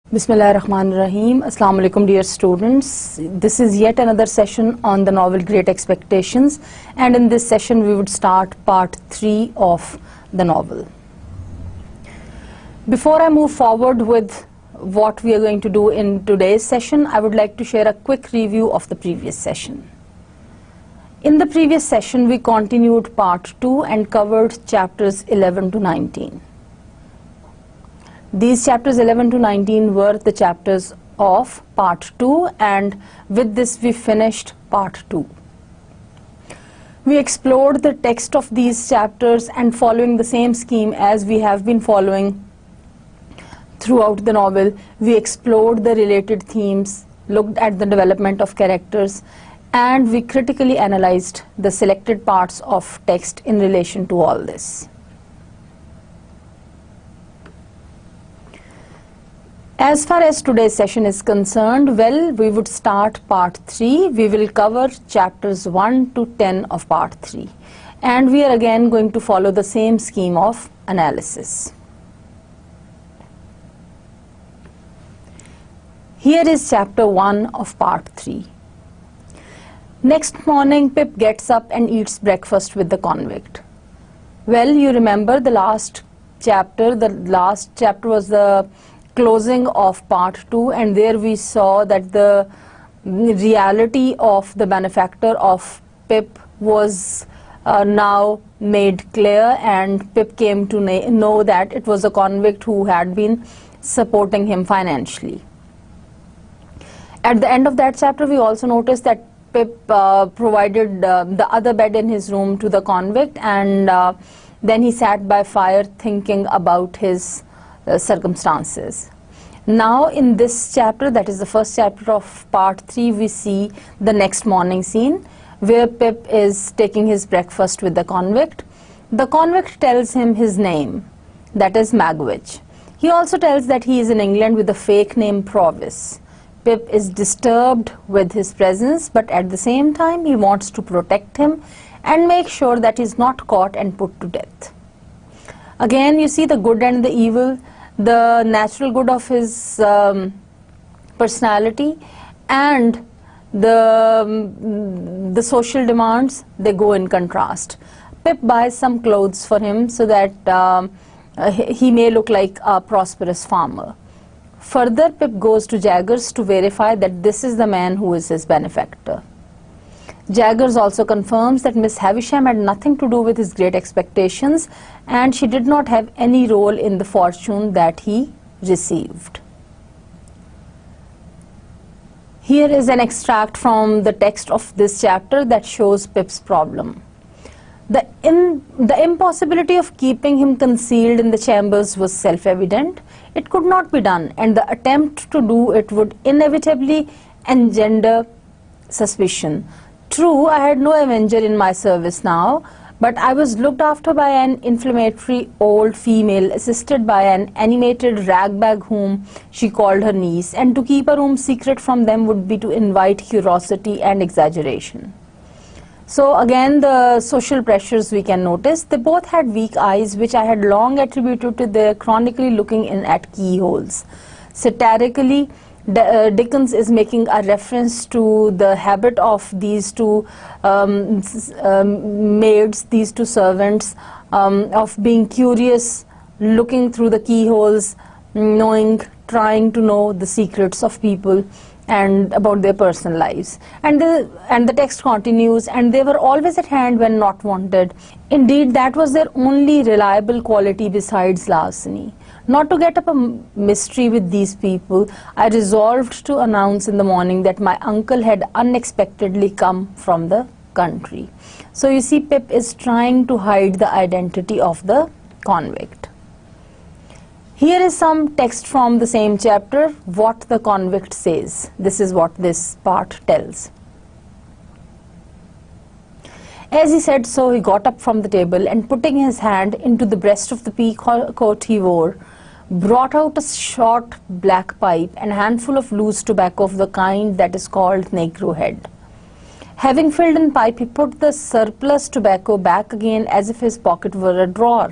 Bismillahirrahmanirrahim. Assalamu alaikum dear students. This is yet another session on the novel Great Expectations, and in this session we would start part 3 of the novel. Before I move forward with what we are going to do in today's session, I would like to share a quick review of the previous session. In the previous session we continued part 2 and covered chapters 11 to 19. These chapters 11 to 19 were the chapters of part 2, and with this we finished part 2. We explored the text of these chapters, and following the same scheme as we have been following throughout the novel, we explored the related themes, looked at the development of characters, and we critically analyzed the selected parts of text in relation to all this. As far as today's session is concerned, well, we would start part 3. We will cover chapters 1 to 10 of part 3. And we are again going to follow the same scheme of analysis. Here is chapter 1 of part 3. Next morning, Pip gets up and eats breakfast with the convict. Well, you remember the last chapter. The last chapter was the closing of part 2, and there we saw that the reality of the benefactor of Pip was now made clear, and Pip came to know that it was a convict who had been supporting him financially. At the end of that chapter, we also noticed that Pip provided the other bed in his room to the convict, and then he sat by fire thinking about his circumstances. Now in this chapter, that is the first chapter of part 3, we see the next morning scene where Pip is taking his breakfast with the convict. The convict tells him his name, that is Magwitch. He also tells that he is in England with a fake name Provis. Pip is disturbed with his presence, but at the same time he wants to protect him and make sure that he is not caught and put to death. Again, you see the good and the evil, the natural good of his personality and the social demands, they go in contrast. Pip buys some clothes for him so that he may look like a prosperous farmer. Further, Pip goes to Jaggers to verify that this is the man who is his benefactor. Jaggers also confirms that Miss Havisham had nothing to do with his great expectations, and she did not have any role in the fortune that he received. Here is an extract from the text of this chapter that shows Pip's problem. The impossibility of keeping him concealed in the chambers was self-evident. It could not be done, and the attempt to do it would inevitably engender suspicion. True, I had no avenger in my service now, but I was looked after by an inflammatory old female, assisted by an animated ragbag whom she called her niece, and to keep a room secret from them would be to invite curiosity and exaggeration. So again, the social pressures we can notice. They both had weak eyes, which I had long attributed to their chronically looking in at keyholes. Satirically, Dickens is making a reference to the habit of these two maids, these two servants, of being curious, looking through the keyholes, trying to know the secrets of people and about their personal lives. And the text continues, and they were always at hand when not wanted. Indeed, that was their only reliable quality besides larceny. Not to get up a mystery with these people, I resolved to announce in the morning that my uncle had unexpectedly come from the country. So you see, Pip is trying to hide the identity of the convict. Here is some text from the same chapter, what the convict says. This is what this part tells. As he said so, he got up from the table and, putting his hand into the breast of the pea coat he wore, brought out a short black pipe and a handful of loose tobacco of the kind that is called Negro head. Having filled in pipe, he put the surplus tobacco back again as if his pocket were a drawer.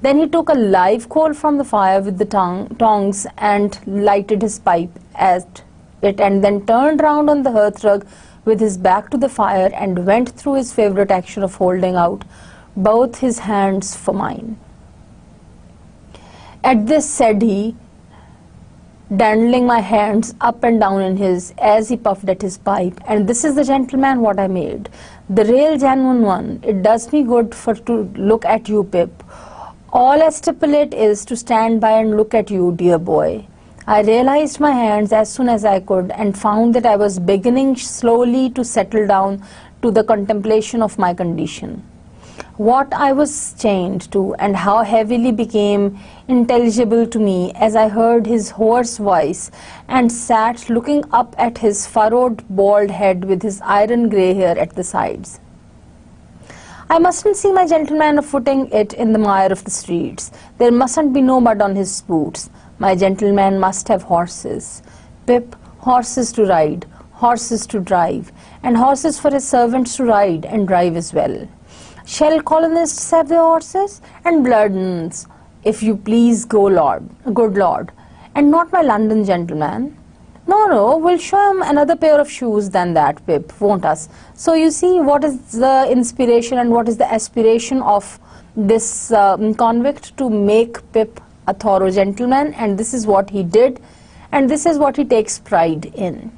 Then he took a live coal from the fire with the tongs and lighted his pipe at it, and then turned round on the hearthrug with his back to the fire and went through his favorite action of holding out both his hands for mine. At this, said he, dandling my hands up and down in his as he puffed at his pipe, and this is the gentleman what I made, the real genuine one. It does me good for to look at you, Pip. All I stipulate is to stand by and look at you, dear boy. I realized my hands as soon as I could and found that I was beginning slowly to settle down to the contemplation of my condition. What I was chained to and how heavily became intelligible to me as I heard his hoarse voice and sat looking up at his furrowed bald head with his iron grey hair at the sides. I mustn't see my gentleman a-footing it in the mire of the streets. There mustn't be no mud on his boots. My gentleman must have horses. Pip, horses to ride, horses to drive, and horses for his servants to ride and drive as well. Shall colonists have their horses? And bloodens, if you please, good Lord, and not my London gentleman. No, we'll show him another pair of shoes than that, Pip, won't us? So you see what is the inspiration and what is the aspiration of this convict to make Pip a thorough gentleman, and this is what he did, and this is what he takes pride in.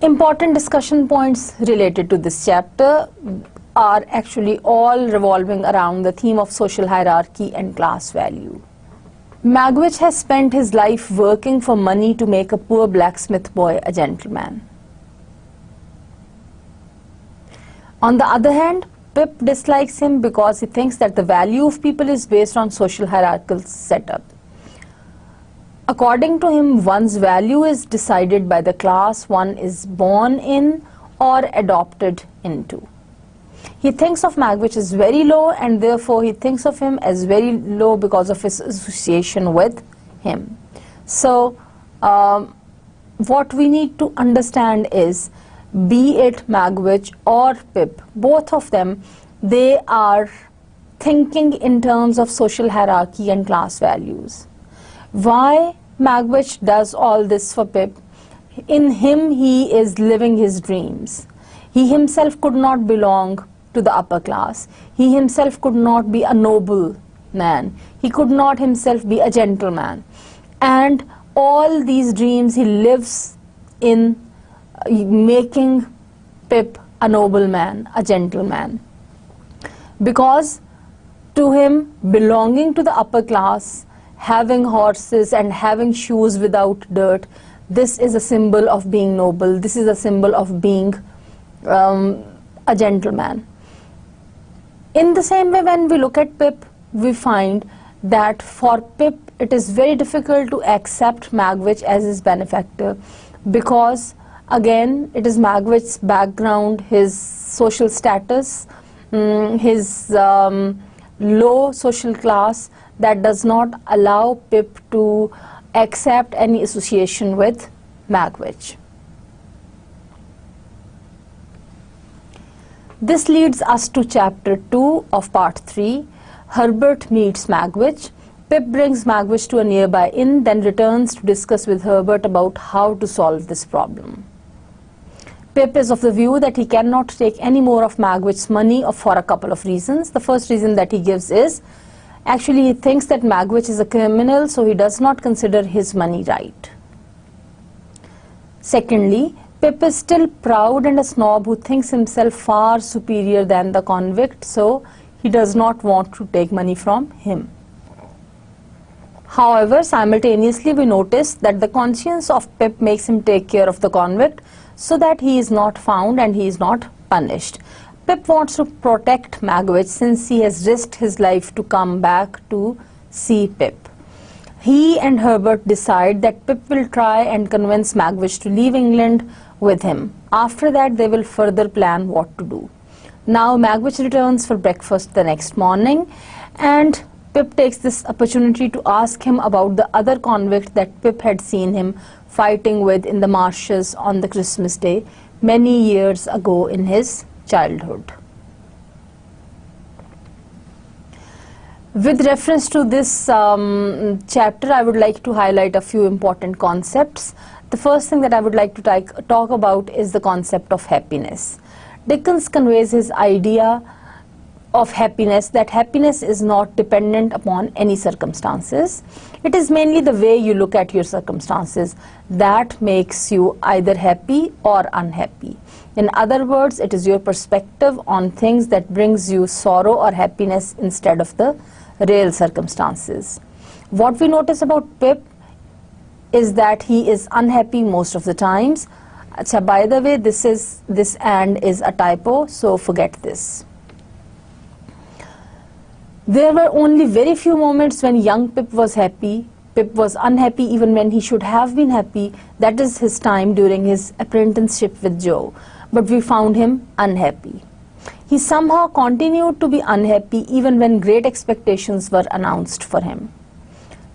Important discussion points related to this chapter are actually all revolving around the theme of social hierarchy and class value. Magwitch has spent his life working for money to make a poor blacksmith boy a gentleman. On the other hand, Pip dislikes him because he thinks that the value of people is based on social hierarchical setup. According to him, one's value is decided by the class one is born in or adopted into. He thinks of Magwitch as very low, and therefore he thinks of him as very low because of his association with him. So what we need to understand is, be it Magwitch or Pip, both of them, they are thinking in terms of social hierarchy and class values. Why Magwitch does all this for Pip? In him he is living his dreams. He himself could not belong to the upper class. He himself could not be a noble man. He could not himself be a gentleman. And all these dreams he lives in making Pip a noble man, a gentleman. Because to him, belonging to the upper class, having horses and having shoes without dirt, this is a symbol of being noble. This is a symbol of being a gentleman. In the same way, when we look at Pip, we find that for Pip it is very difficult to accept Magwitch as his benefactor, because again it is Magwitch's background, his social status, his low social class that does not allow Pip to accept any association with Magwitch. This leads us to chapter 2 of part 3. Herbert meets Magwitch. Pip brings Magwitch to a nearby inn, then returns to discuss with Herbert about how to solve this problem. Pip is of the view that he cannot take any more of Magwitch's money for a couple of reasons. The first reason that he gives is, actually he thinks that Magwitch is a criminal, so he does not consider his money right. Secondly, Pip is still proud and a snob who thinks himself far superior than the convict, so he does not want to take money from him. However, simultaneously we notice that the conscience of Pip makes him take care of the convict so that he is not found and he is not punished. Pip wants to protect Magwitch since he has risked his life to come back to see Pip. He and Herbert decide that Pip will try and convince Magwitch to leave England with him. After that, they will further plan what to do. Now Magwitch returns for breakfast the next morning, and Pip takes this opportunity to ask him about the other convict that Pip had seen him fighting with in the marshes on the Christmas day many years ago in his childhood. With reference to this chapter, I would like to highlight a few important concepts. The first thing that I would like to talk about is the concept of happiness. Dickens conveys his idea of happiness, that happiness is not dependent upon any circumstances. It is mainly the way you look at your circumstances that makes you either happy or unhappy. In other words, it is your perspective on things that brings you sorrow or happiness instead of the real circumstances. What we notice about Pip is that he is unhappy most of the times. Achha, by the way, this and is a typo, so forget this. There were only very few moments when young Pip was happy. Pip was unhappy even when he should have been happy. That is his time during his apprenticeship with Joe. But we found him unhappy. He somehow continued to be unhappy even when great expectations were announced for him.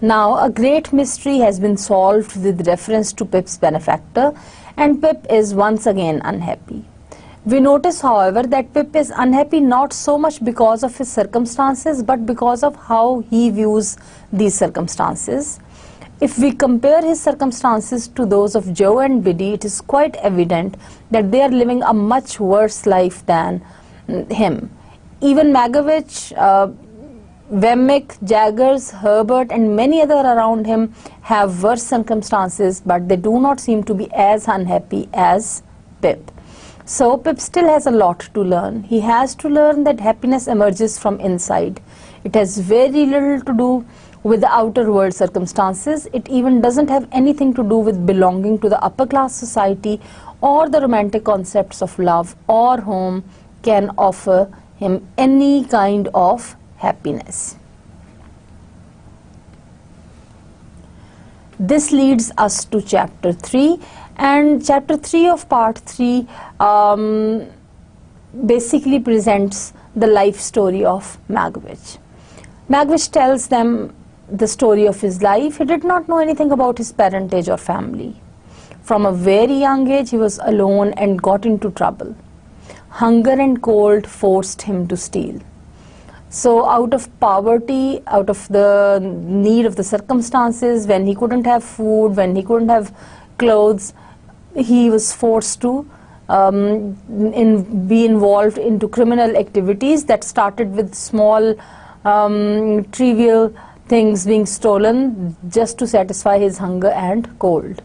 Now, a great mystery has been solved with reference to Pip's benefactor, and Pip is once again unhappy. We notice, however, that Pip is unhappy not so much because of his circumstances, but because of how he views these circumstances. If we compare his circumstances to those of Joe and Biddy, it is quite evident that they are living a much worse life than him. Even Magwitch, Wemmick, Jaggers, Herbert and many other around him have worse circumstances, but they do not seem to be as unhappy as Pip. So Pip still has a lot to learn. He has to learn that happiness emerges from inside. It has very little to do with the outer world circumstances. It even doesn't have anything to do with belonging to the upper class society or the romantic concepts of love or home can offer him any kind of happiness. This leads us to chapter 3, and chapter 3 of part 3 basically presents the life story of Magwitch. Magwitch tells them the story of his life. He did not know anything about his parentage or family. From a very young age, he was alone and got into trouble. Hunger and cold forced him to steal. So out of poverty, out of the need of the circumstances, when he couldn't have food, when he couldn't have clothes, he was forced to be involved into criminal activities that started with small trivial things being stolen just to satisfy his hunger and cold.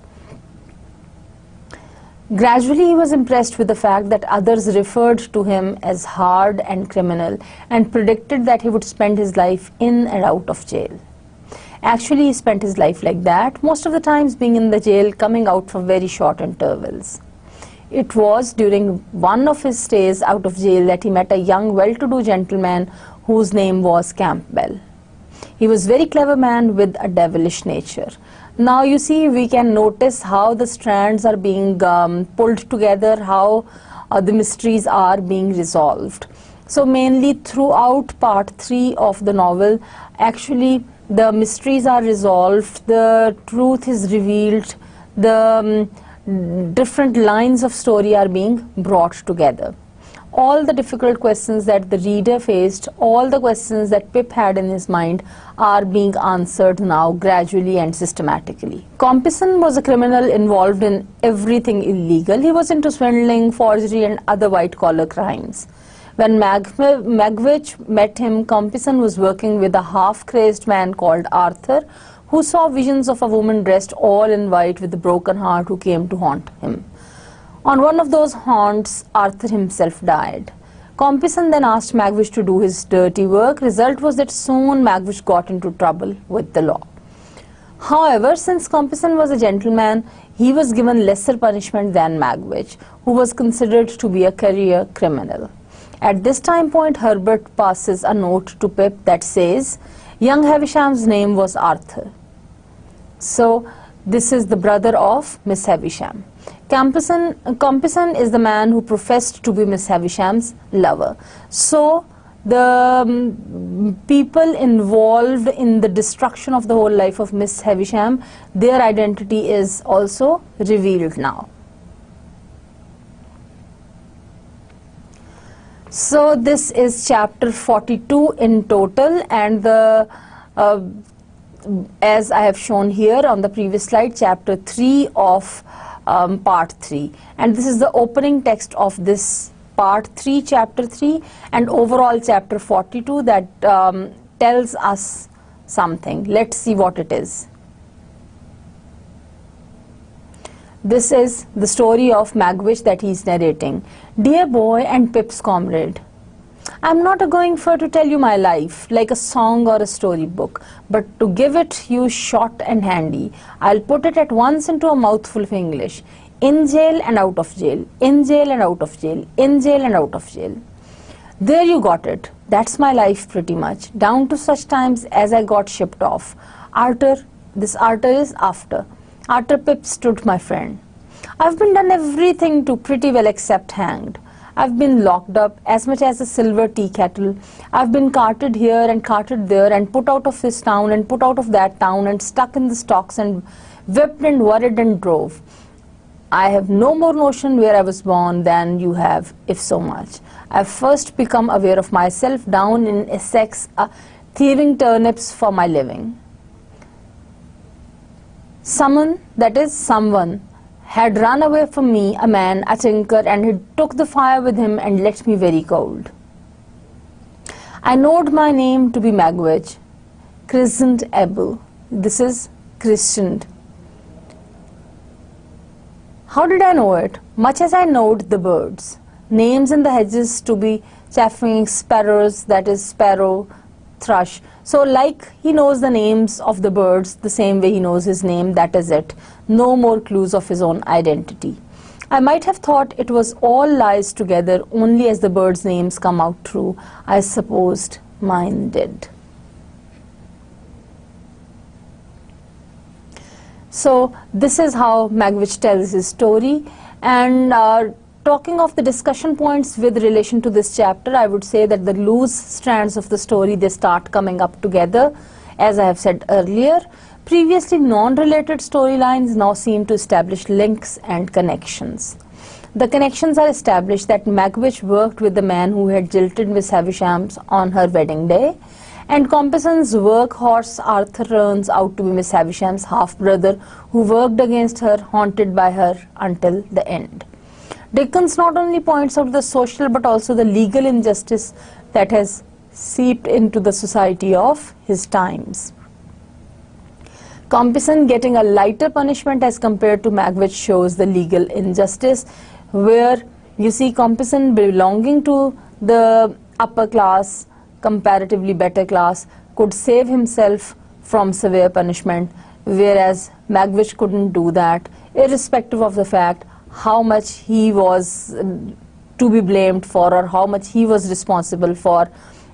Gradually, he was impressed with the fact that others referred to him as hard and criminal and predicted that he would spend his life in and out of jail. Actually, he spent his life like that, most of the times being in the jail, coming out for very short intervals. It was during one of his stays out of jail that he met a young, well-to-do gentleman whose name was Campbell. He was a very clever man with a devilish nature. Now you see, we can notice how the strands are being pulled together, how the mysteries are being resolved. So mainly throughout part 3 of the novel, actually the mysteries are resolved, the truth is revealed, the different lines of story are being brought together. All the difficult questions that the reader faced, all the questions that Pip had in his mind are being answered now gradually and systematically. Compeyson was a criminal involved in everything illegal. He was into swindling, forgery and other white-collar crimes. When Magwitch met him, Compeyson was working with a half-crazed man called Arthur, who saw visions of a woman dressed all in white with a broken heart who came to haunt him. On one of those haunts, Arthur himself died. Compeyson then asked Magwitch to do his dirty work. Result was that soon Magwitch got into trouble with the law. However, since Compeyson was a gentleman, he was given lesser punishment than Magwitch, who was considered to be a career criminal. At this time point, Herbert passes a note to Pip that says, young Havisham's name was Arthur. So, this is the brother of Miss Havisham. Compeyson is the man who professed to be Miss Havisham's lover. So, the people involved in the destruction of the whole life of Miss Havisham, their identity is also revealed now. So this is chapter 42 in total, and the as I have shown here on the previous slide, chapter 3 of part 3, and this is the opening text of this part 3, chapter 3, and overall chapter 42 that tells us something. Let's see what it is. This is the story of Magwitch that he is narrating. Dear boy and Pip's comrade, I am not going for to tell you my life like a song or a storybook, but to give it you short and handy. I'll put it at once into a mouthful of English. In jail and out of jail, in jail and out of jail, in jail and out of jail. There you got it. That's my life pretty much, down to such times as I got shipped off. This Arthur is after. After Pip stood my friend. I've been done everything to pretty well except hanged. I've been locked up as much as a silver tea kettle. I've been carted here and carted there and put out of this town and put out of that town and stuck in the stocks and whipped and worried and drove. I have no more notion where I was born than you have, if so much. I've first become aware of myself down in Essex, thieving turnips for my living. Someone, had run away from me, a man, a tinker, and he took the fire with him and left me very cold. I knowed my name to be Magwitch, christened Abel. This is christened. How did I know it? Much as I knowed the birds. Names in the hedges to be chaffing sparrows, that is sparrow, thrush. So like he knows the names of the birds the same way he knows his name, that is it. No more clues of his own identity. I might have thought it was all lies together only as the birds' names come out true. I supposed mine did. So this is how Magwitch tells his story, and talking of the discussion points with relation to this chapter, I would say that the loose strands of the story, they start coming up together, as I have said earlier. Previously non-related storylines now seem to establish links and connections. The connections are established that Magwitch worked with the man who had jilted Miss Havisham on her wedding day, and Compison's workhorse Arthur turns out to be Miss Havisham's half-brother who worked against her, haunted by her until the end. Dickens not only points out the social but also the legal injustice that has seeped into the society of his times. Compison getting a lighter punishment as compared to Magwitch shows the legal injustice, where you see Compison belonging to the upper class, comparatively better class, could save himself from severe punishment, whereas Magwitch couldn't do that, irrespective of the fact how much he was to be blamed for or how much he was responsible for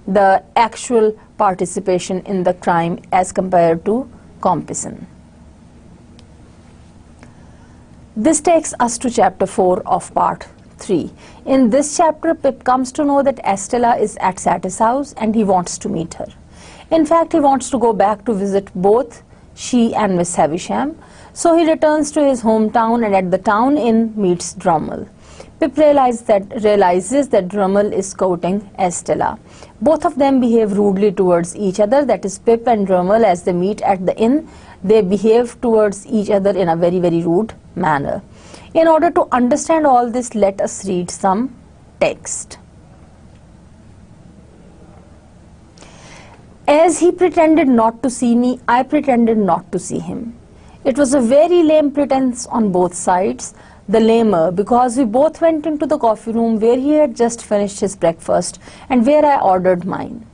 the actual participation in the crime as compared to Compison. This takes us to chapter 4 of part 3. In this chapter, Pip comes to know that Estella is at Satis' house and he wants to meet her. In fact, he wants to go back to visit both she and Miss Havisham. So he returns to his hometown and at the town inn meets Drummle. Pip realizes that Drummle is courting Estella. Both of them behave rudely towards each other, that is Pip and Drummle, as they meet at the inn, they behave towards each other in a very, very rude manner. In order to understand all this, let us read some text. As he pretended not to see me, I pretended not to see him. It was a very lame pretense on both sides, the lamer because we both went into the coffee room where he had just finished his breakfast and where I ordered mine.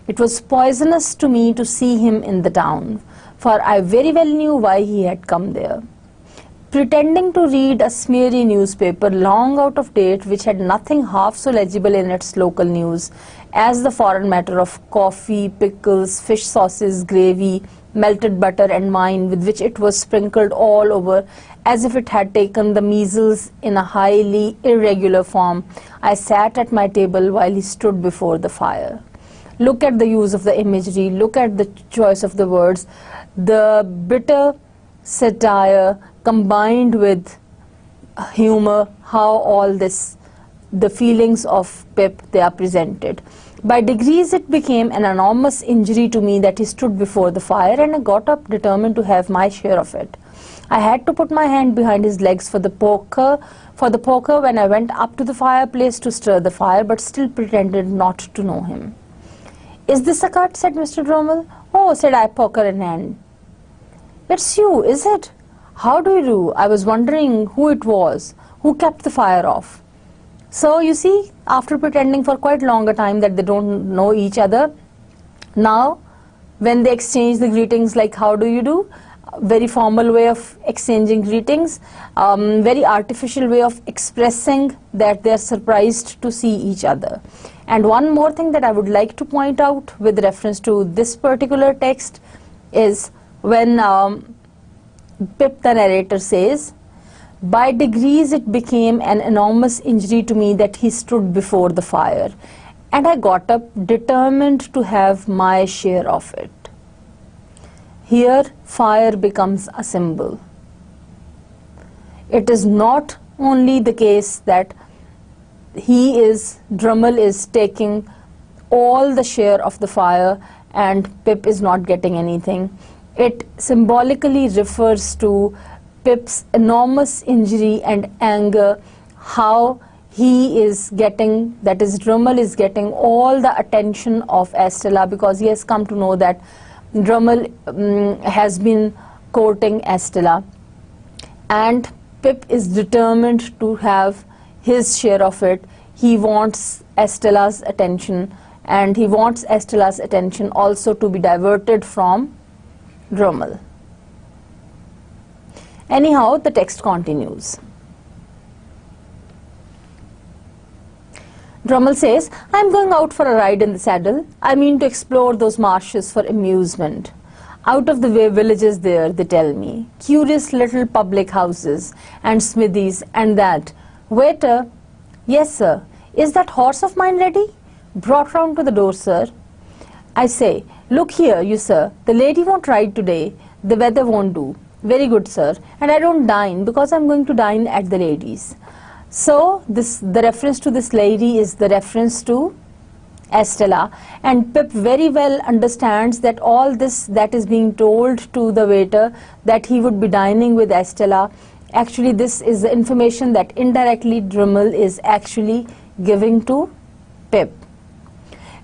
It was poisonous to me to see him in the town, for I very well knew why he had come there. Pretending to read a smeary newspaper long out of date which had nothing half so legible in its local news as the foreign matter of coffee, pickles, fish sauces, gravy, melted butter and wine with which it was sprinkled all over as if it had taken the measles in a highly irregular form, I sat at my table while he stood before the fire. Look at the use of the imagery, look at the choice of the words, the bitter satire combined with humor, how all this the feelings of Pip, they are presented. By degrees it became an enormous injury to me that he stood before the fire, and I got up determined to have my share of it. I had to put my hand behind his legs for the poker when I went up to the fireplace to stir the fire, but still pretended not to know him. "Is this a cut?" said Mr. Drummle. "Oh," said I, poker in hand. "It's you, is it? How do you do? I was wondering who it was who kept the fire off." So you see, after pretending for quite longer time that they don't know each other, now when they exchange the greetings like "how do you do," very formal way of exchanging greetings, very artificial way of expressing that they are surprised to see each other. And one more thing that I would like to point out with reference to this particular text is when Pip the narrator says, "By degrees it became an enormous injury to me that he stood before the fire, and I got up determined to have my share of it." Here fire becomes a symbol. It is not only the case that Drummle is taking all the share of the fire and Pip is not getting anything. It symbolically refers to Pip's enormous injury and anger, how he is getting, that is Drummle is getting all the attention of Estella, because he has come to know that Drummle has been courting Estella, and Pip is determined to have his share of it. He wants Estella's attention, and he wants Estella's attention also to be diverted from Drummle. Anyhow, the text continues. Drummle says, "I'm going out for a ride in the saddle. I mean to explore those marshes for amusement. Out of the way villages there, they tell me. Curious little public houses and smithies and that. Waiter." "Yes, sir." "Is that horse of mine ready?" "Brought round to the door, sir." "I say, look here, you sir, the lady won't ride today. The weather won't do." "Very good, sir. And I don't dine because I'm going to dine at the lady's." So the reference to this lady is the reference to Estella, and Pip very well understands that all this that is being told to the waiter, that he would be dining with Estella, actually this is the information that indirectly Drummle is actually giving to Pip.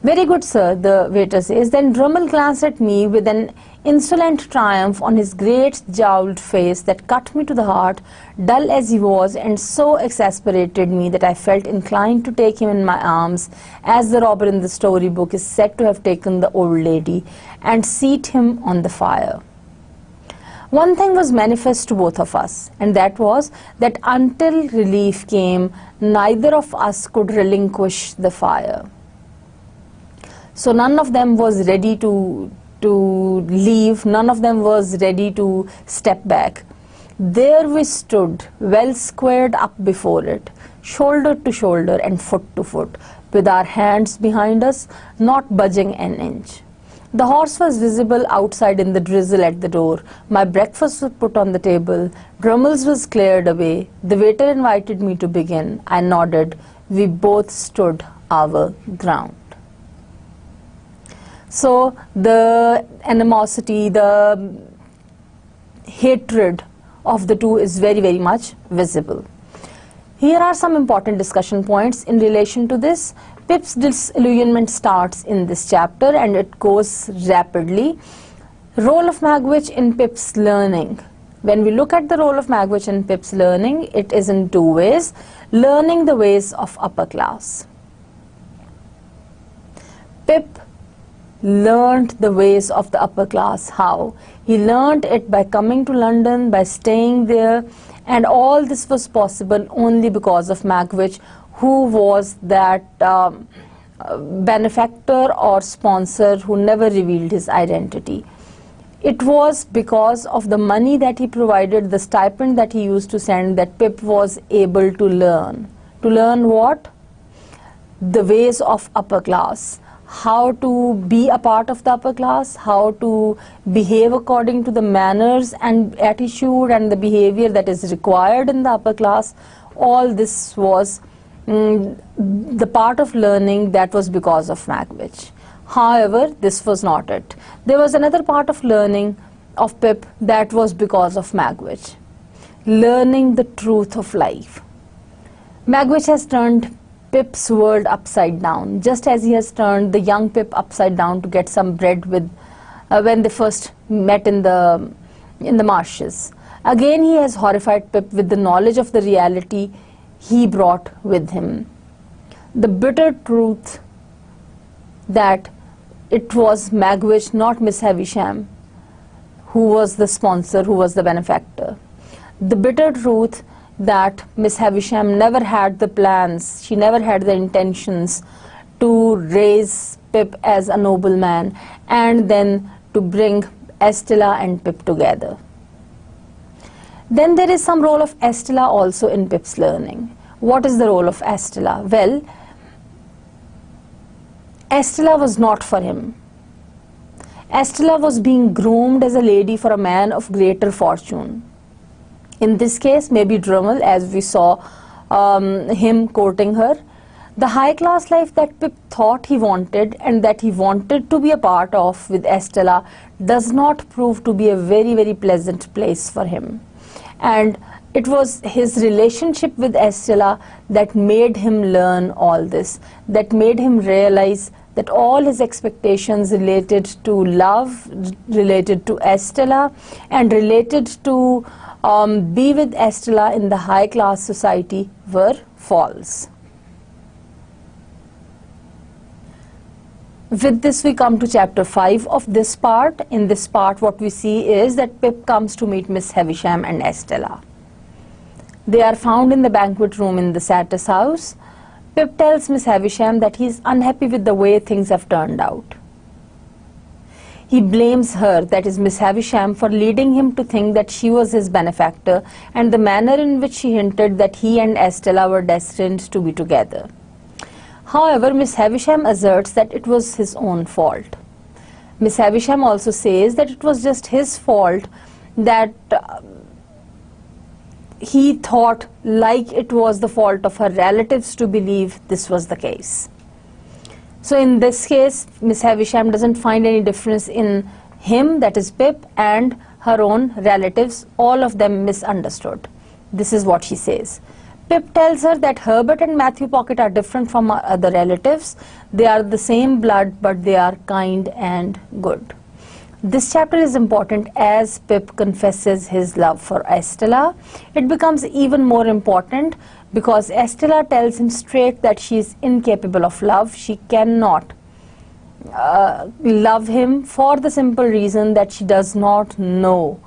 "Very good, sir," the waiter says. Then Drummle glanced at me with an insolent triumph on his great jowled face that cut me to the heart, dull as he was, and so exasperated me that I felt inclined to take him in my arms, as the robber in the storybook is said to have taken the old lady, and seat him on the fire. One thing was manifest to both of us, and that was that until relief came, neither of us could relinquish the fire. So none of them was ready to leave, none of them was ready to step back. There we stood, well squared up before it, shoulder to shoulder and foot to foot, with our hands behind us, not budging an inch. The horse was visible outside in the drizzle at the door. My breakfast was put on the table. Drummle's was cleared away. The waiter invited me to begin. I nodded. We both stood our ground. So the animosity, the hatred of the two is very, very much visible. Here are some important discussion points in relation to this. Pip's disillusionment starts in this chapter and it goes rapidly. Role of Magwitch in Pip's learning. When we look at the role of Magwitch in Pip's learning, it is in two ways. Learning the ways of upper class. Pip learned the ways of the upper class. How? He learned it by coming to London, by staying there, and all this was possible only because of Magwitch, who was that benefactor or sponsor who never revealed his identity. It was because of the money that he provided, the stipend that he used to send, that Pip was able to learn. To learn what? The ways of upper class. How to be a part of the upper class, how to behave according to the manners and attitude and the behavior that is required in the upper class. All this was the part of learning that was because of Magwitch. However, this was not it. There was another part of learning of Pip that was because of Magwitch. Learning the truth of life. Magwitch has turned Pip's world upside down, just as he has turned the young Pip upside down to get some bread with when they first met in the marshes. Again, he has horrified Pip with the knowledge of the reality he brought with him. The bitter truth that it was Magwitch, not Miss Havisham, who was the sponsor, who was the benefactor. The bitter truth that Miss Havisham never had the plans, she never had the intentions to raise Pip as a nobleman and then to bring Estella and Pip together. Then there is some role of Estella also in Pip's learning. What is the role of Estella? Well, Estella was not for him. Estella was being groomed as a lady for a man of greater fortune. In this case, maybe Drummle, as we saw him courting her. The high-class life that Pip thought he wanted and that he wanted to be a part of with Estella does not prove to be a very, very pleasant place for him. And it was his relationship with Estella that made him learn all this, that made him realize that all his expectations related to love, related to Estella, and related to be with Estella in the high-class society were false. With this, we come to chapter 5 of this part. In this part, what we see is that Pip comes to meet Miss Havisham and Estella. They are found in the banquet room in the Satyr's house. Pip tells Miss Havisham that he is unhappy with the way things have turned out. He blames her, that is Miss Havisham, for leading him to think that she was his benefactor and the manner in which she hinted that he and Estella were destined to be together. However, Miss Havisham asserts that it was his own fault. Miss Havisham also says that it was just his fault that he thought like it was the fault of her relatives to believe this was the case. So in this case, Miss Havisham doesn't find any difference in him, that is Pip, and her own relatives. All of them misunderstood. This is what she says. Pip tells her that Herbert and Matthew Pocket are different from her other relatives. They are the same blood, but they are kind and good. This chapter is important as Pip confesses his love for Estella. It becomes even more important because Estella tells him straight that she is incapable of love. She cannot love him for the simple reason that she does not know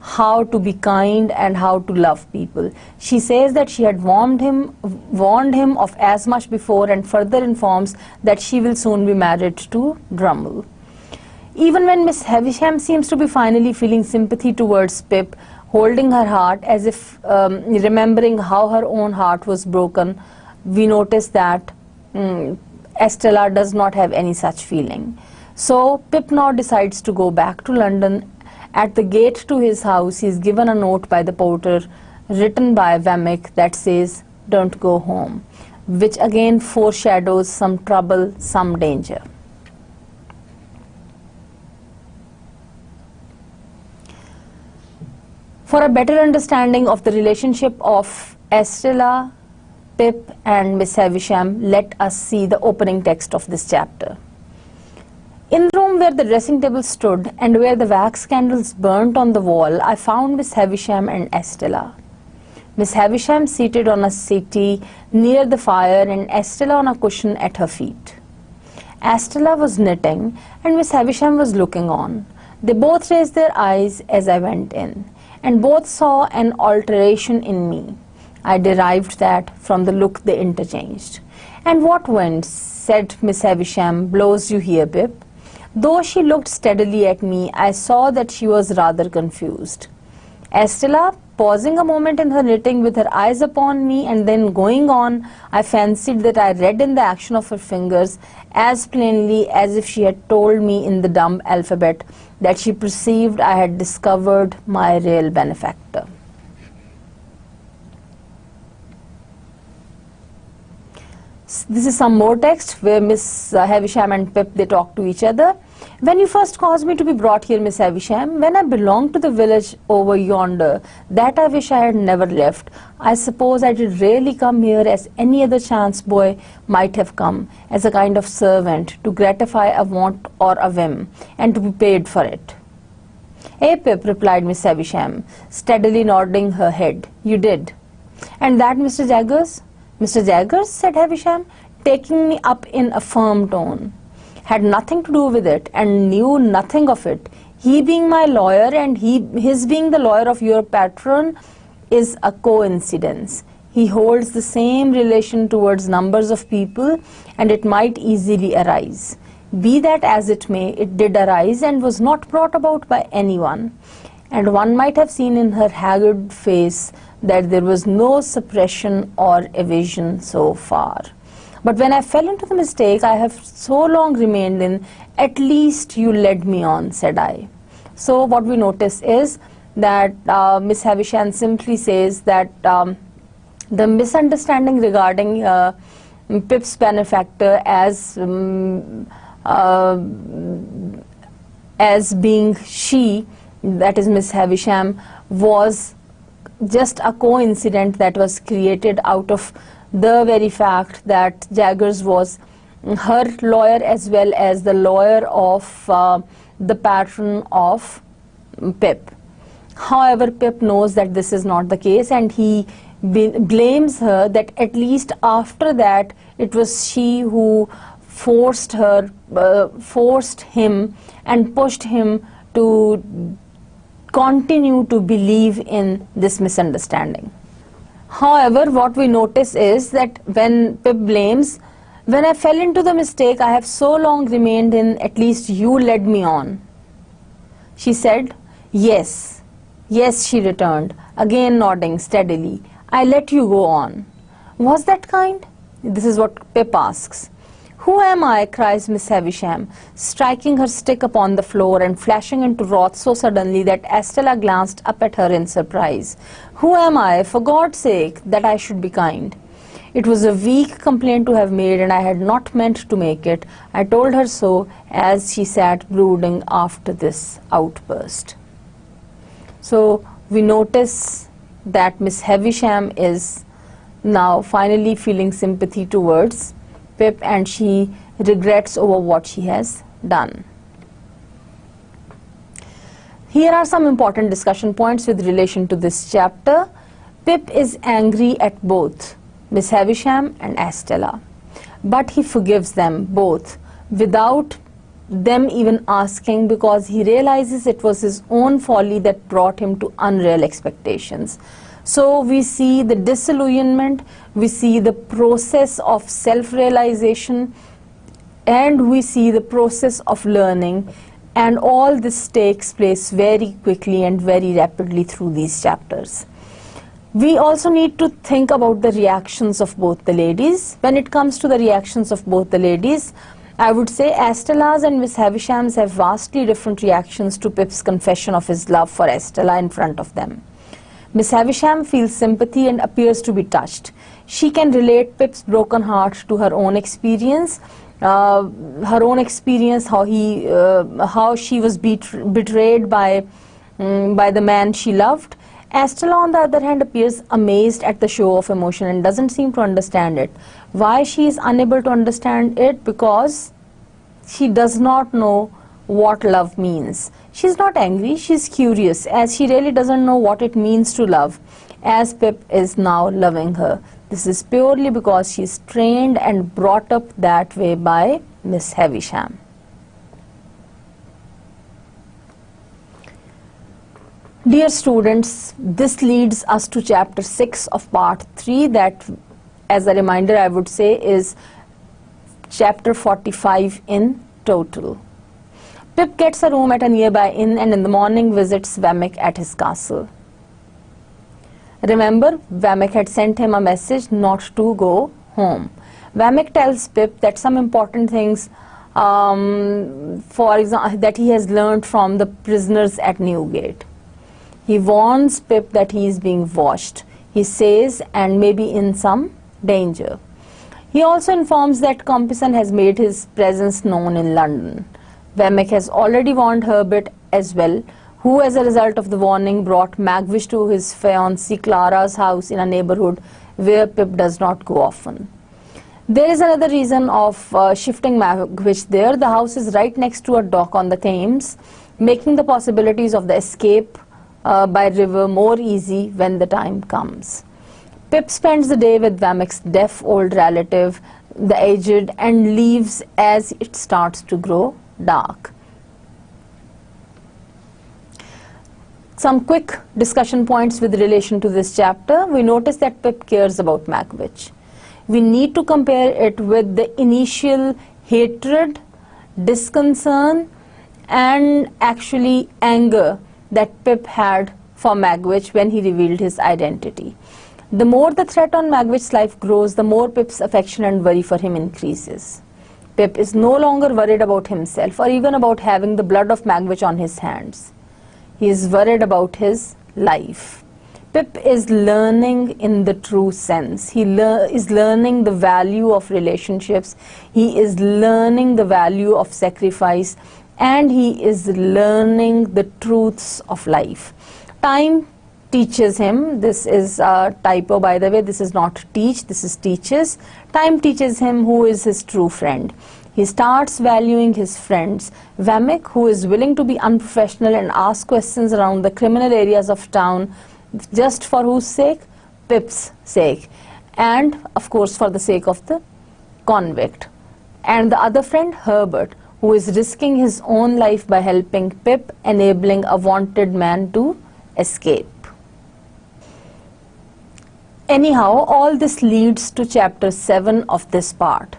how to be kind and how to love people. She says that she had warned him of as much before, and further informs that she will soon be married to Drummle. Even when Miss Havisham seems to be finally feeling sympathy towards Pip, holding her heart as if remembering how her own heart was broken, we notice that Estella does not have any such feeling. So Pip now decides to go back to London. At the gate to his house, he is given a note by the porter written by Wemmick that says, "Don't go home," which again foreshadows some trouble, some danger. For a better understanding of the relationship of Estella, Pip and Miss Havisham, let us see the opening text of this chapter. In the room where the dressing table stood and where the wax candles burnt on the wall, I found Miss Havisham and Estella. Miss Havisham seated on a settee near the fire and Estella on a cushion at her feet. Estella was knitting and Miss Havisham was looking on. They both raised their eyes as I went in, and both saw an alteration in me. I derived that from the look they interchanged. "And what wind," said Miss Havisham, "blows you here, Pip?" Though she looked steadily at me, I saw that she was rather confused. Estella, pausing a moment in her knitting with her eyes upon me and then going on, I fancied that I read in the action of her fingers as plainly as if she had told me in the dumb alphabet that she perceived I had discovered my real benefactor. This is some more text where Miss Havisham and Pip, they talk to each other. When you first caused me to be brought here, Miss Havisham, when I belonged to the village over yonder, that I wish I had never left. I suppose I did really come here as any other chance boy might have come, as a kind of servant, to gratify a want or a whim, and to be paid for it. Eh, Pip, replied Miss Havisham, steadily nodding her head. You did. And that, Mr. Jaggers? Mr. Jaggers, said Havisham, taking me up in a firm tone, had nothing to do with it and knew nothing of it. He being my lawyer and his being the lawyer of your patron is a coincidence. He holds the same relation towards numbers of people, and it might easily arise. Be that as it may, it did arise and was not brought about by anyone. And one might have seen in her haggard face that there was no suppression or evasion so far. But when I fell into the mistake I have so long remained in, at least you led me on, said I. So what we notice is that Miss Havisham simply says that the misunderstanding regarding Pip's benefactor as being she, that is Miss Havisham, was just a coincidence that was created out of the very fact that Jaggers was her lawyer as well as the lawyer of the patron of Pip. However, Pip knows that this is not the case, and he blames her that at least after that it was she who forced him and pushed him to continue to believe in this misunderstanding. However, what we notice is that when Pip blames, when I fell into the mistake I have so long remained in, at least you led me on. She said, yes, yes, she returned, again nodding steadily. I let you go on. Was that kind? This is what Pip asks. Who am I? Cries Miss Havisham, striking her stick upon the floor and flashing into wrath so suddenly that Estella glanced up at her in surprise. Who am I, for God's sake, that I should be kind? It was a weak complaint to have made, and I had not meant to make it. I told her so as she sat brooding after this outburst. So we notice that Miss Havisham is now finally feeling sympathy towards Pip, and she regrets over what she has done. Here are some important discussion points with relation to this chapter. Pip is angry at both Miss Havisham and Estella, but he forgives them both without them even asking, because he realizes it was his own folly that brought him to unreal expectations. So we see the disillusionment, we see the process of self-realization, and we see the process of learning, and all this takes place very quickly and very rapidly through these chapters. We also need to think about the reactions of both the ladies. When it comes to the reactions of both the ladies, I would say Estella's and Miss Havisham's have vastly different reactions to Pip's confession of his love for Estella in front of them. Miss Havisham feels sympathy and appears to be touched. She can relate Pip's broken heart to her own experience, how she was betrayed by the man she loved. Estella, on the other hand, appears amazed at the show of emotion and doesn't seem to understand it. Why she is unable to understand it? Because she does not know what love means. She's not angry, she's curious, as she really doesn't know what it means to love, as Pip is now loving her. This is purely because she's trained and brought up that way by Miss Havisham. Dear students, this leads us to chapter 6 of part 3, that, as a reminder, I would say is chapter 45 in total. Pip gets a room at a nearby inn and in the morning visits Wemmick at his castle. Remember, Wemmick had sent him a message not to go home. Wemmick tells Pip that some important things, for example, that he has learned from the prisoners at Newgate. He warns Pip that he is being watched, he says, and maybe in some danger. He also informs that Compeyson has made his presence known in London. Wemmick has already warned Herbert as well, who as a result of the warning brought Magwitch to his fiancée Clara's house in a neighbourhood where Pip does not go often. There is another reason of shifting Magwitch there. The house is right next to a dock on the Thames, making the possibilities of the escape by river more easy when the time comes. Pip spends the day with Wemmick's deaf old relative, the aged, and leaves as it starts to grow dark. Some quick discussion points with relation to this chapter. We notice that Pip cares about Magwitch. We need to compare it with the initial hatred, disconcern, and actually anger that Pip had for Magwitch when he revealed his identity. The more the threat on Magwitch's life grows, the more Pip's affection and worry for him increases. Pip is no longer worried about himself or even about having the blood of Magwitch on his hands. He is worried about his life. Pip is learning in the true sense. He is learning the value of relationships. He is learning the value of sacrifice, and he is learning the truths of life. Time teaches him. This is a typo, by the way. This is not teach, this is teaches. Time teaches him who is his true friend. He starts valuing his friends. Wemmick, who is willing to be unprofessional and ask questions around the criminal areas of town, just for whose sake? Pip's sake. And, of course, for the sake of the convict. And the other friend, Herbert, who is risking his own life by helping Pip, enabling a wanted man to escape. Anyhow, all this leads to chapter 7 of this part.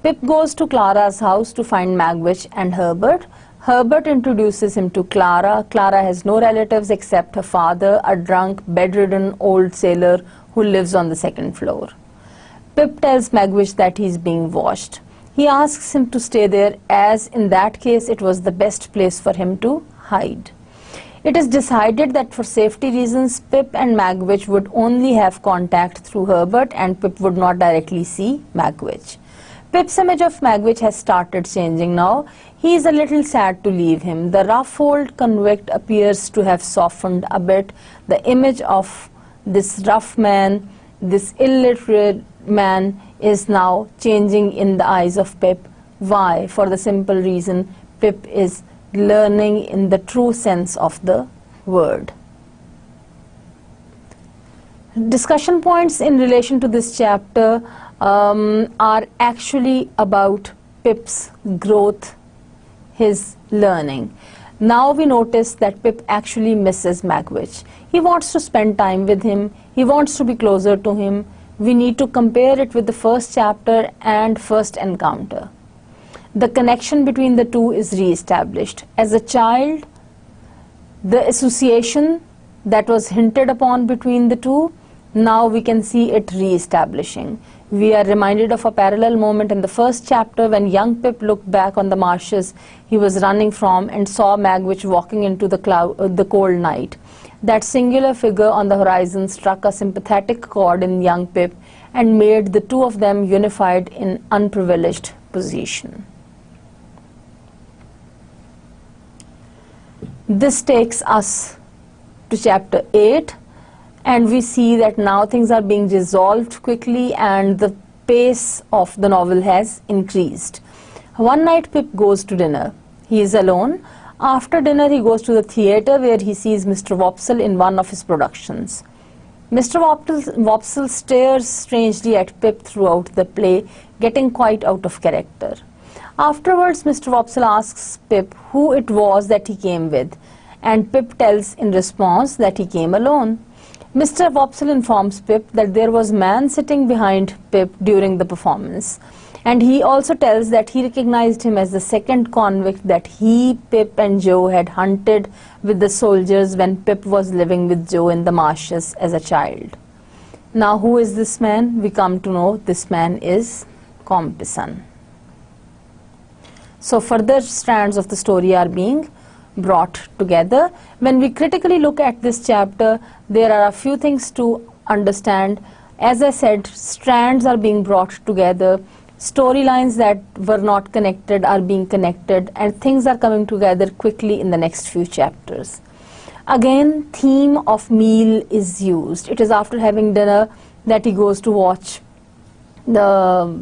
Pip goes to Clara's house to find Magwitch and Herbert. Herbert introduces him to Clara. Clara has no relatives except her father, a drunk, bedridden old sailor who lives on the second floor. Pip tells Magwitch that he is being watched. He asks him to stay there, as in that case it was the best place for him to hide. It is decided that for safety reasons, Pip and Magwitch would only have contact through Herbert, and Pip would not directly see Magwitch. Pip's image of Magwitch has started changing now. He is a little sad to leave him. The rough old convict appears to have softened a bit. The image of this rough man, this illiterate man, is now changing in the eyes of Pip. Why? For the simple reason Pip is learning in the true sense of the word. Discussion points in relation to this chapter are actually about Pip's growth, his learning. Now we notice that Pip actually misses Magwitch. He wants to spend time with him. He wants to be closer to him. We need to compare it with the first chapter and first encounter. The connection between the two is re-established. As a child, the association that was hinted upon between the two, now we can see it re-establishing. We are reminded of a parallel moment in the first chapter when young Pip looked back on the marshes he was running from and saw Magwitch walking into the cold night. That singular figure on the horizon struck a sympathetic chord in young Pip and made the two of them unified in unprivileged position. This takes us to chapter 8. And we see that now things are being resolved quickly and the pace of the novel has increased. One night Pip goes to dinner. He is alone. After dinner he goes to the theatre where he sees Mr. Wopsle in one of his productions. Mr. Wopsle stares strangely at Pip throughout the play, getting quite out of character. Afterwards Mr. Wopsle asks Pip who it was that he came with, and Pip tells in response that he came alone. Mr. Wopsle informs Pip that there was a man sitting behind Pip during the performance, and he also tells that he recognized him as the second convict that he, Pip and Joe had hunted with the soldiers when Pip was living with Joe in the marshes as a child. Now who is this man? We come to know this man is Compeyson. So further strands of the story are being brought together. When we critically look at this chapter, there are a few things to understand. As I said, strands are being brought together, storylines that were not connected are being connected, and things are coming together quickly in the next few chapters. Again, theme of meal is used. It is after having dinner that he goes to watch the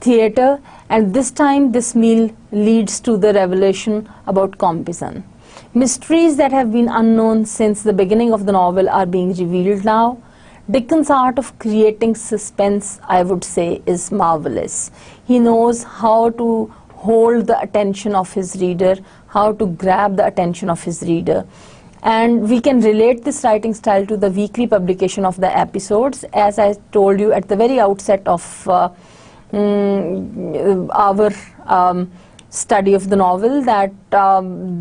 theatre, and this time this meal leads to the revelation about Compeyson. Mysteries that have been unknown since the beginning of the novel are being revealed now. Dickens' art of creating suspense, I would say, is marvelous. He knows how to hold the attention of his reader, how to grab the attention of his reader. And we can relate this writing style to the weekly publication of the episodes. As I told you at the very outset of our study of the novel, that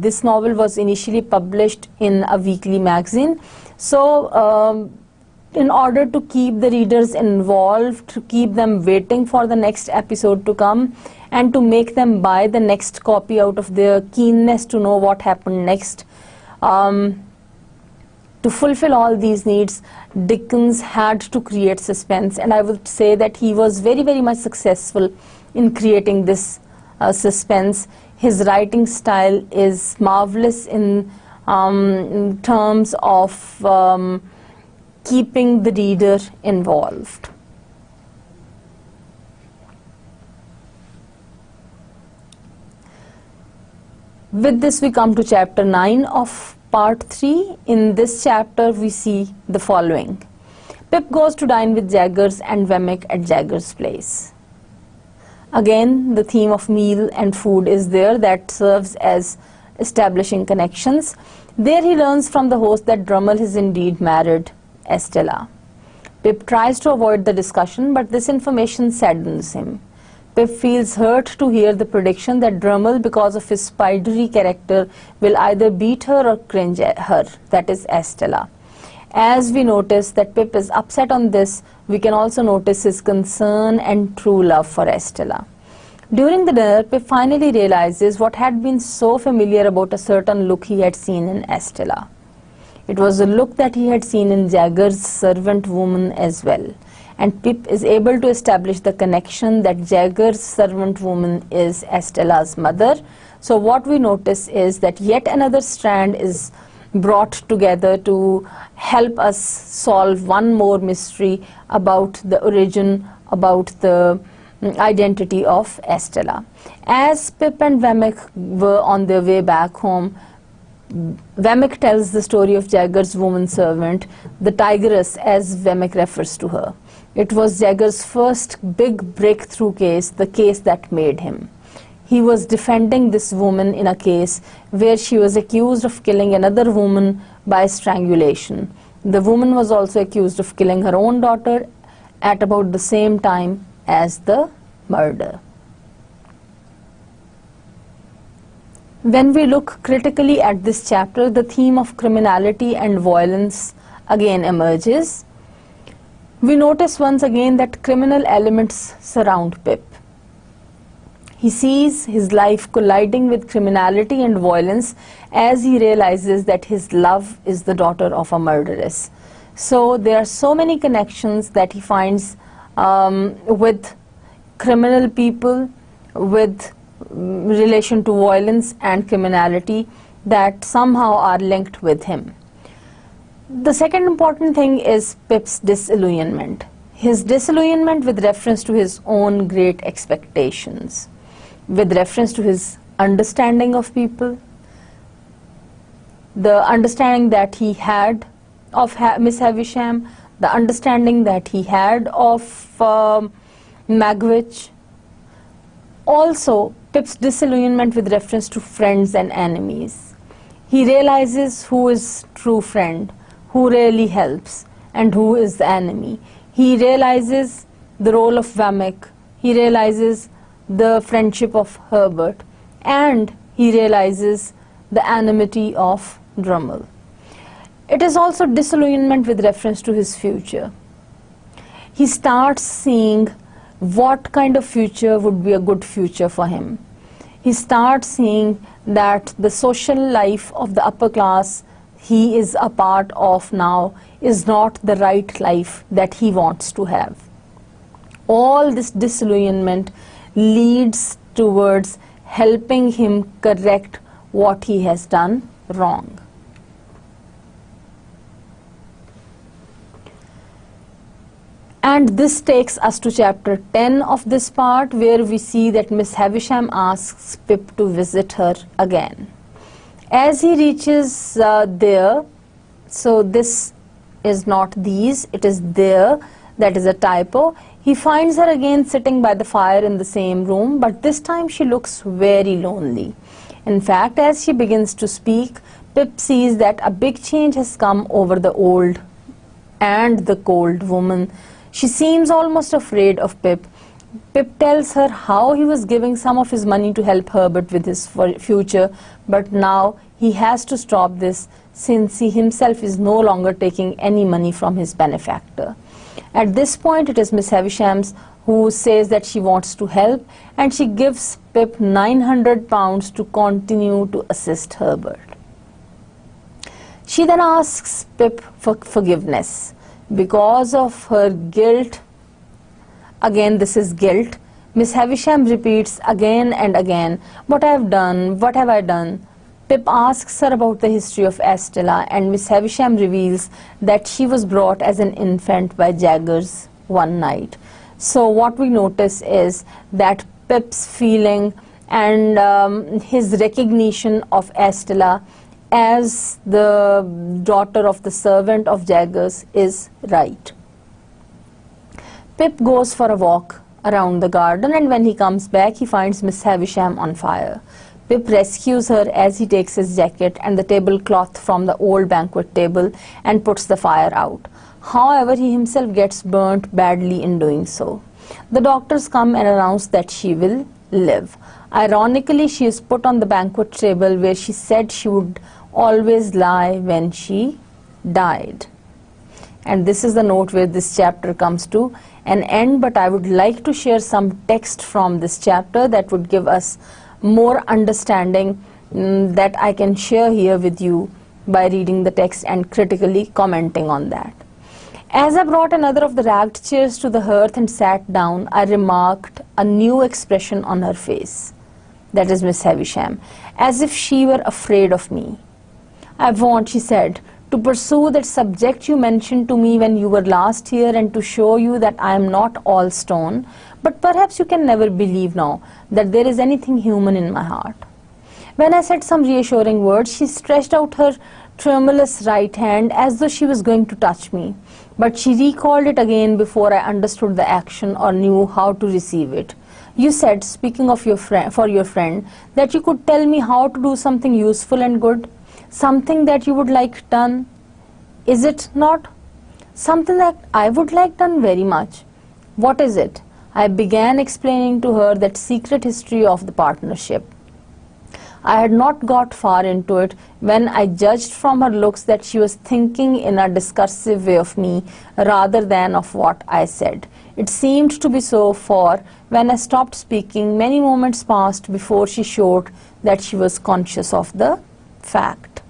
this novel was initially published in a weekly magazine. So in order to keep the readers involved, to keep them waiting for the next episode to come, and to make them buy the next copy out of their keenness to know what happened next, to fulfill all these needs, Dickens had to create suspense, and I would say that he was very, very much successful in creating this suspense. His writing style is marvelous in terms of keeping the reader involved. With this we come to chapter 9 of part 3. In this chapter we see the following. Pip goes to dine with Jaggers and Wemmick at Jaggers' place. Again, the theme of meal and food is there, that serves as establishing connections. There he learns from the host that Drummle has indeed married Estella. Pip tries to avoid the discussion, but this information saddens him. Pip feels hurt to hear the prediction that Drummle, because of his spidery character, will either beat her or cringe at her, that is Estella. As we notice that Pip is upset on this, we can also notice his concern and true love for Estella. During the dinner, Pip finally realizes what had been so familiar about a certain look he had seen in Estella. It was a look that he had seen in Jaggers' servant woman as well. And Pip is able to establish the connection that Jaggers' servant woman is Estella's mother. So what we notice is that yet another strand is brought together to help us solve one more mystery about the origin, about the identity of Estella. As Pip and Wemmick were on their way back home, Wemmick tells the story of Jaggers' woman servant, the tigress, as Wemmick refers to her. It was Jaggers' first big breakthrough case, the case that made him. He was defending this woman in a case where she was accused of killing another woman by strangulation. The woman was also accused of killing her own daughter at about the same time as the murder. When we look critically at this chapter, the theme of criminality and violence again emerges. We notice once again that criminal elements surround Pip. He sees his life colliding with criminality and violence as he realizes that his love is the daughter of a murderess. So there are so many connections that he finds with criminal people, with relation to violence and criminality, that somehow are linked with him. The second important thing is Pip's disillusionment. His disillusionment with reference to his own great expectations, with reference to his understanding of people, the understanding that he had of Miss Havisham, the understanding that he had of Magwitch. Also, Pip's disillusionment with reference to friends and enemies. He realizes who is true friend, who really helps, and who is the enemy. He realizes the role of Wemmick. He realizes the friendship of Herbert, and he realizes the enmity of Drummle. It is also disillusionment with reference to his future. He starts seeing what kind of future would be a good future for him. He starts seeing that the social life of the upper class he is a part of now is not the right life that he wants to have. All this disillusionment leads towards helping him correct what he has done wrong. And this takes us to chapter 10 of this part, where we see that Miss Havisham asks Pip to visit her again. As he reaches there, so this is not these, it is there, that is a typo. He finds her again sitting by the fire in the same room, but this time she looks very lonely. In fact, as she begins to speak, Pip sees that a big change has come over the old and the cold woman. She seems almost afraid of Pip. Pip tells her how he was giving some of his money to help Herbert with his future, but now he has to stop this since he himself is no longer taking any money from his benefactor. At this point, it is Miss Havisham who says that she wants to help, and she gives Pip £900 to continue to assist Herbert. She then asks Pip for forgiveness because of her guilt. Again, this is guilt. Miss Havisham repeats again and again, "What I have done, what have I done?" Pip asks her about the history of Estella, and Miss Havisham reveals that she was brought as an infant by Jaggers one night. So what we notice is that Pip's feeling and his recognition of Estella as the daughter of the servant of Jaggers is right. Pip goes for a walk around the garden, and when he comes back, he finds Miss Havisham on fire. Pip rescues her as he takes his jacket and the tablecloth from the old banquet table and puts the fire out. However, he himself gets burnt badly in doing so. The doctors come and announce that she will live. Ironically, she is put on the banquet table where she said she would always lie when she died. And this is the note where this chapter comes to an end, but I would like to share some text from this chapter that would give us more understanding that I can share here with you by reading the text and critically commenting on that. As I brought another of the ragged chairs to the hearth and sat down, I remarked a new expression on her face. That is Miss Havisham, as if she were afraid of me. "I want," she said, "to pursue that subject you mentioned to me when you were last here, and to show you that I am not all stone, but perhaps you can never believe now that there is anything human in my heart." When I said some reassuring words, she stretched out her tremulous right hand as though she was going to touch me, but she recalled it again before I understood the action or knew how to receive it. "You said, speaking of your friend, that you could tell me how to do something useful and good, something that you would like done. Is it not? Something that I would like done very much. What is it?" I began explaining to her that secret history of the partnership. I had not got far into it when I judged from her looks that she was thinking in a discursive way of me rather than of what I said. It seemed to be so, for when I stopped speaking, many moments passed before she showed that she was conscious of the fact.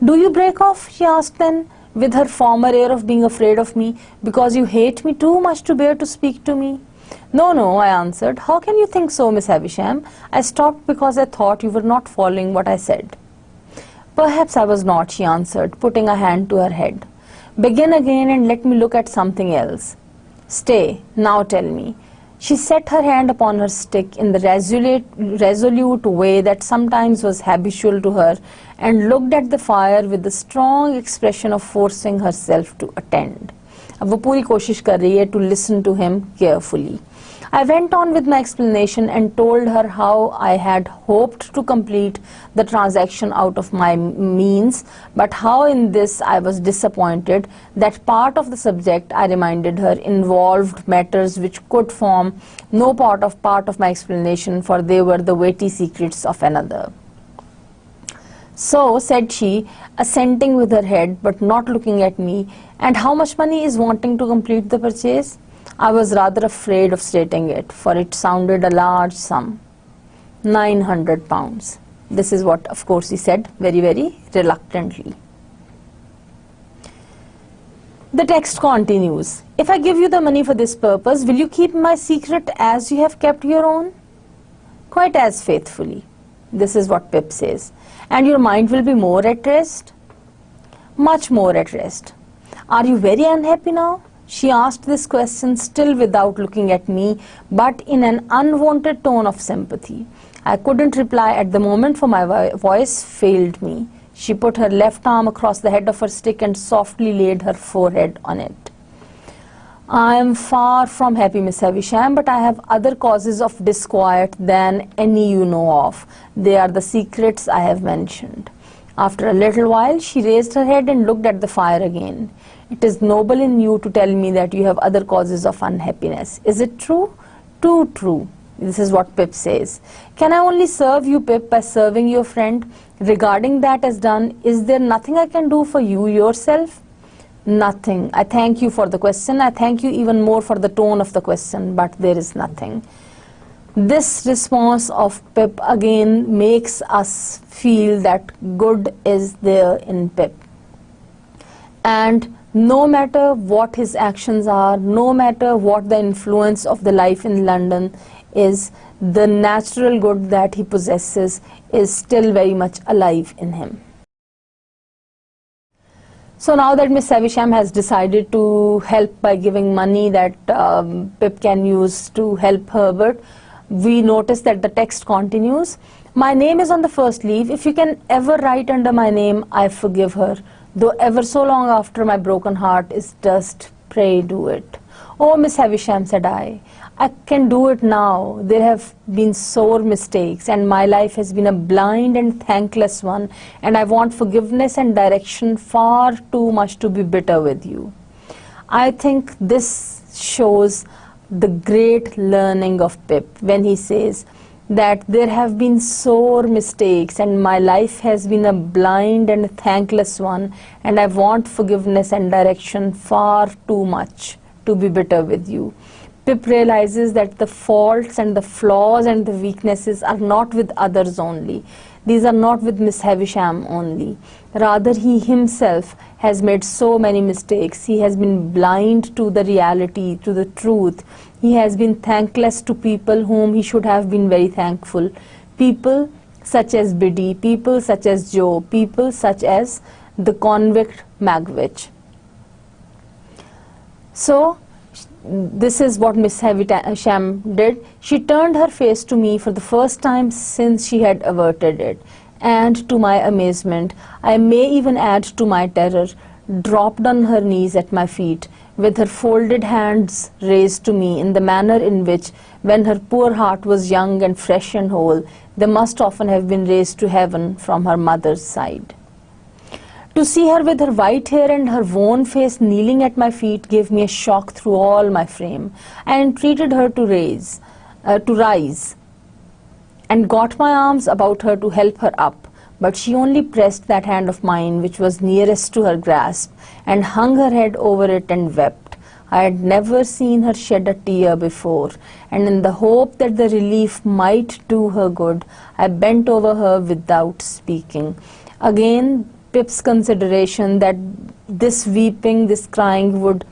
"Do you break off," she asked then, with her former air of being afraid of me, "because you hate me too much to bear to speak to me?" "No, no," I answered. "How can you think so, Miss Havisham? I stopped because I thought you were not following what I said." "Perhaps I was not," she answered, putting a hand to her head. "Begin again and let me look at something else." "Stay, now tell me." She set her hand upon her stick in the resolute way that sometimes was habitual to her, and looked at the fire with the strong expression of forcing herself to attend. अब वो पूरी कोशिश कर रही है to listen to him carefully. I went on with my explanation and told her how I had hoped to complete the transaction out of my means, but how in this I was disappointed. That part of the subject, I reminded her, involved matters which could form no part of my explanation, for they were the weighty secrets of another. "So," said she, assenting with her head but not looking at me, "and how much money is wanting to complete the purchase?" I was rather afraid of stating it, for it sounded a large sum. 900 pounds. This is what, of course, he said very, very reluctantly. The text continues. If I give you the money for this purpose, will you keep my secret as you have kept your own? Quite as faithfully. This is what Pip says. And your mind will be more at rest? Much more at rest. Are you very unhappy now? She asked this question still without looking at me, but in an unwanted tone of sympathy. I couldn't reply at the moment, for my voice failed me. She put her left arm across the head of her stick and softly laid her forehead on it. I am far from happy, Miss Havisham, but I have other causes of disquiet than any you know of. They are the secrets I have mentioned. After a little while, she raised her head and looked at the fire again. It is noble in you to tell me that you have other causes of unhappiness. Is it true? Too true. This is what Pip says. Can I only serve you, Pip, by serving your friend? Regarding that as done, is there nothing I can do for you yourself? Nothing. I thank you for the question. I thank you even more for the tone of the question, but there is nothing. This response of Pip again makes us feel that good is there in Pip. And no matter what his actions are, no matter what the influence of the life in London is, the natural good that he possesses is still very much alive in him. So now that Miss Havisham has decided to help by giving money that Pip can use to help Herbert, we notice that the text continues. My name is on the first leaf. If you can ever write under my name, I forgive her. Though ever so long after my broken heart is dust, pray do it. Oh, Miss Havisham, said I can do it now. There have been sore mistakes, and my life has been a blind and thankless one, and I want forgiveness and direction far too much to be bitter with you. I think this shows the great learning of Pip when he says that there have been sore mistakes and my life has been a blind and thankless one, and I want forgiveness and direction far too much to be bitter with you. Pip realizes that the faults and the flaws and the weaknesses are not with others only. These are not with Miss Havisham only. Rather, he himself has made so many mistakes. He has been blind to the reality, to the truth. He has been thankless to people whom he should have been very thankful. People such as Biddy, people such as Joe, people such as the convict Magwitch. So, this is what Miss Havisham did. She turned her face to me for the first time since she had averted it, and to my amazement, I may even add to my terror, dropped on her knees at my feet, with her folded hands raised to me in the manner in which, when her poor heart was young and fresh and whole, they must often have been raised to heaven from her mother's side. To see her with her white hair and her worn face kneeling at my feet gave me a shock through all my frame. I entreated her to rise, and got my arms about her to help her up, but she only pressed that hand of mine which was nearest to her grasp, and hung her head over it and wept. I had never seen her shed a tear before, and in the hope that the relief might do her good, I bent over her without speaking. Again, Pip's consideration that this weeping, this crying would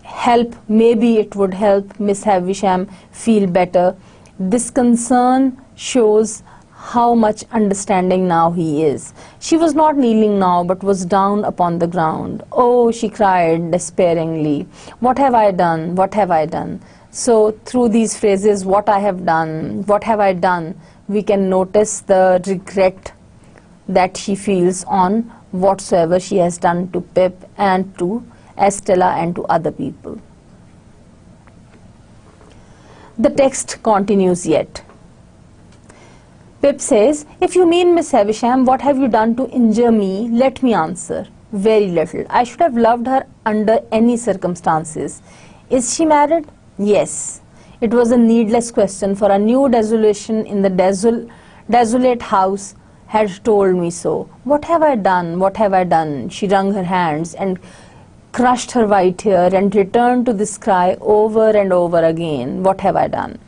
help, maybe it would help Miss Havisham feel better. This concern shows how much understanding now he is. She was not kneeling now, but was down upon the ground. Oh, she cried despairingly, what have I done? What have I done? So through these phrases, what I have done, what have I done, we can notice the regret that she feels on whatsoever she has done to Pip and to Estella and to other people. The text continues yet. Pip says, if you mean Miss Havisham, what have you done to injure me? Let me answer. Very little. I should have loved her under any circumstances. Is she married? Yes. It was a needless question, for a new desolation in the desolate house had told me so. What have I done? What have I done? She wrung her hands and crushed her white hair and returned to this cry over and over again. What have I done?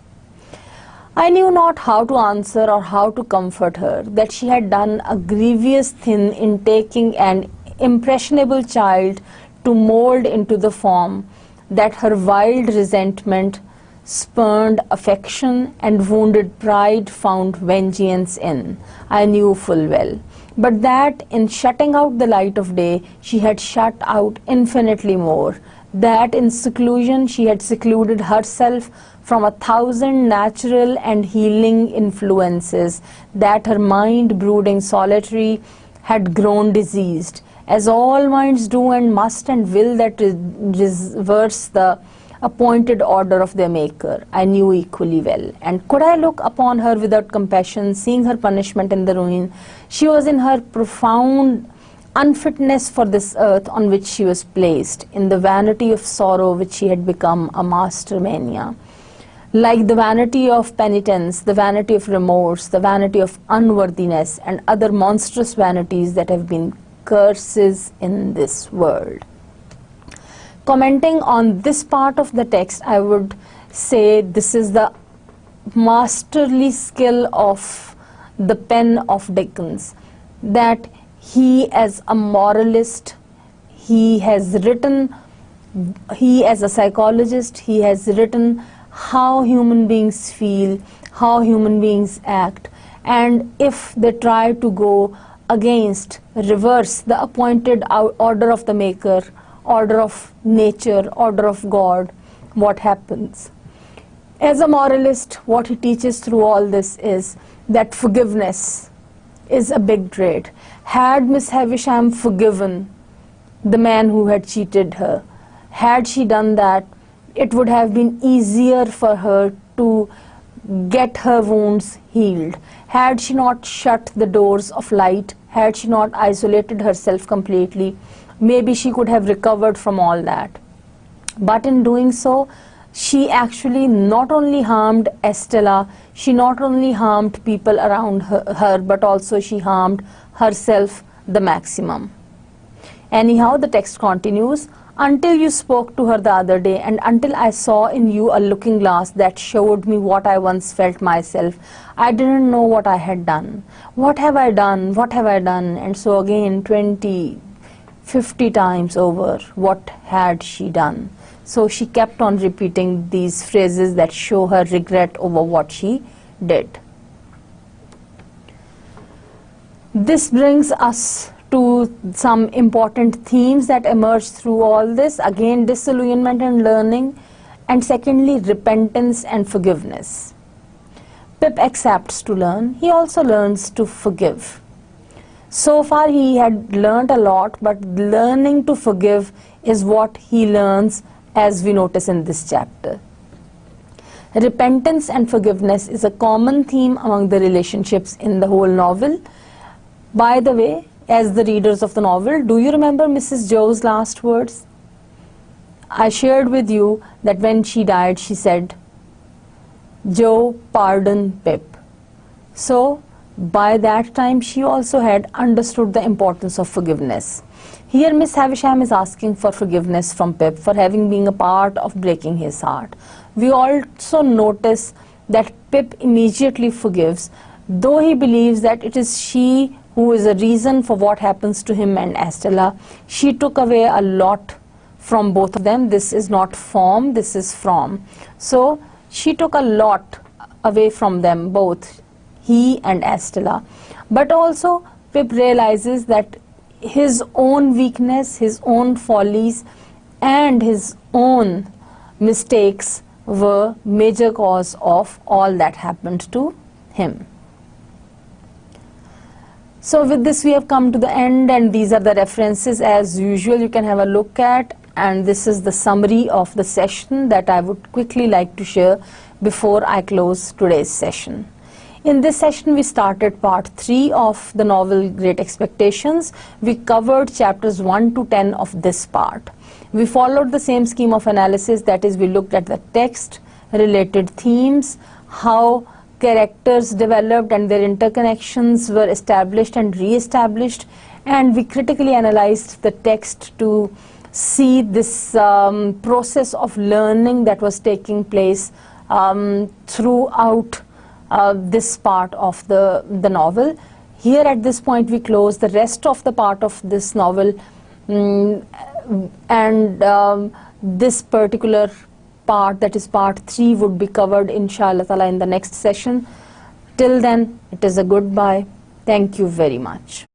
I knew not how to answer or how to comfort her, that she had done a grievous thing in taking an impressionable child to mold into the form that her wild resentment, spurned affection, and wounded pride found vengeance in. I knew full well. But that in shutting out the light of day, she had shut out infinitely more. That in seclusion she had secluded herself from 1,000 natural and healing influences, that her mind, brooding solitary, had grown diseased, as all minds do and must and will that reverse the appointed order of their Maker. I knew equally well. And could I look upon her without compassion, seeing her punishment in the ruin? She was in her profound unfitness for this earth on which she was placed, in the vanity of sorrow which she had become a master mania. Like the vanity of penitence, the vanity of remorse, the vanity of unworthiness, and other monstrous vanities that have been curses in this world. Commenting on this part of the text, I would say this is the masterly skill of the pen of Dickens, that he as a moralist, he as a psychologist, he has written how human beings feel, how human beings act, and if they try to go against, reverse the appointed order of the Maker, order of nature, order of God, what happens? As a moralist, what he teaches through all this is that forgiveness is a big trait. Had Miss Havisham forgiven the man who had cheated her, had she done that, it would have been easier for her to get her wounds healed. Had she not shut the doors of light, had she not isolated herself completely, maybe she could have recovered from all that. But in doing so, she actually not only harmed Estella, she not only harmed people around her, but also she harmed herself the maximum. Anyhow, the text continues, until you spoke to her the other day, and until I saw in you a looking glass that showed me what I once felt myself, I didn't know what I had done. What have I done? What have I done? And so again, 20, 50 times over, what had she done? So she kept on repeating these phrases that show her regret over what she did. This brings us to some important themes that emerge through all this. Again, disillusionment and learning, and secondly, repentance and forgiveness. Pip accepts to learn. He also learns to forgive. So far he had learned a lot, but learning to forgive is what he learns, as we notice in this chapter. Repentance and forgiveness is a common theme among the relationships in the whole novel. By the way, as the readers of the novel, do you remember Mrs. Joe's last words? I shared with you that when she died, she said, "Joe, pardon Pip." So, by that time, she also had understood the importance of forgiveness. Here, Miss Havisham is asking for forgiveness from Pip for having been a part of breaking his heart. We also notice that Pip immediately forgives, though he believes that it is she who is a reason for what happens to him and Estella. She took away a lot from both of them. This is not from, this is from. So she took a lot away from them both, he and Estella. But also Pip realizes that his own weakness, his own follies, and his own mistakes were major cause of all that happened to him. So with this we have come to the end, and these are the references as usual you can have a look at, and this is the summary of the session that I would quickly like to share before I close today's session. In this session we started part 3 of the novel Great Expectations. We covered chapters 1 to 10 of this part. We followed the same scheme of analysis, that is, we looked at the text, related themes, how characters developed and their interconnections were established and re-established, and we critically analyzed the text to see this process of learning that was taking place throughout this part of the novel. Here at this point we close. The rest of the part of this novel and this particular part, that is part 3, would be covered inshallah ta'ala in the next session. Till then, it is a goodbye. Thank you very much.